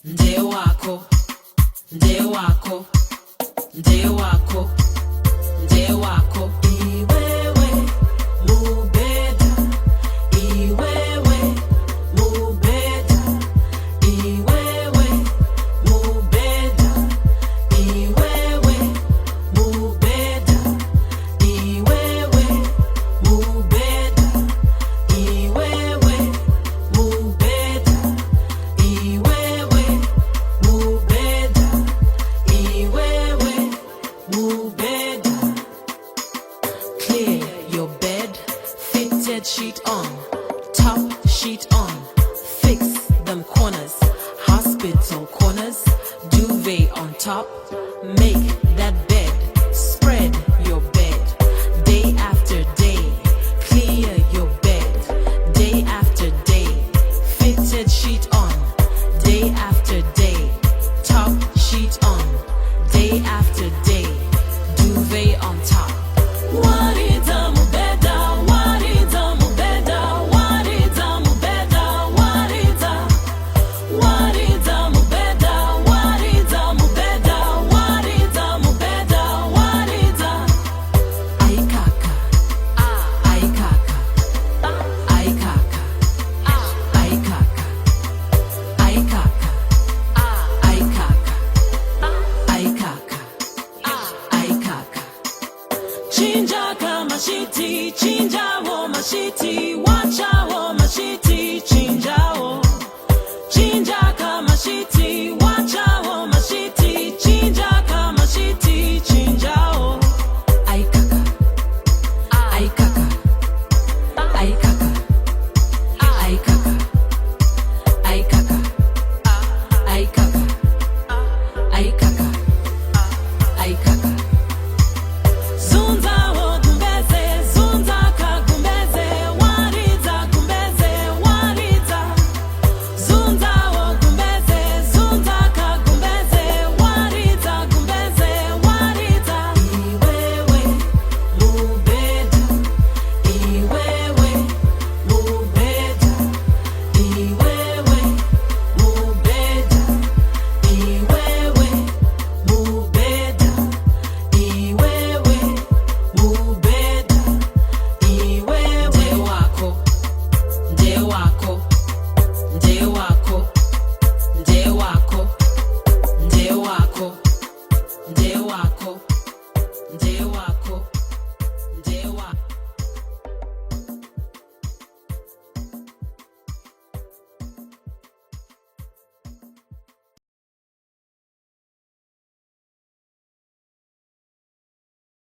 Nde wako, nde wako, nde wako, nde wako. Iwewe mubhedha, iwewe mubhedha, iwewe mubhedha, iwewe mubhedha, iwewe mubhedha, iwewe mubhedha, iwewe mubhedha, iwewe mubhedha. Clear your bed, fitted sheet on, top sheet on, fix them corners, hospital corners, duvet on top, make that bed, spread your bed, day after day, clear your bed, day after day, fitted sheet on, day after day, top sheet on, day after day, duvet on top. Bed-Waridza, MUBHEDHA, Waridza, MUBHEDHA, Waridza, MUBHEDHA, Waridza, Waridza, MUBHEDHA, Waridza, MUBHEDHA, Waridza, MUBHEDHA, Waridza. Ay kaka, ay kaka, ay kaka, ay kaka, ay kaka, ay kaka, ay kaka, ay kaka. Chinja kama shiti, chinja wo mashiti.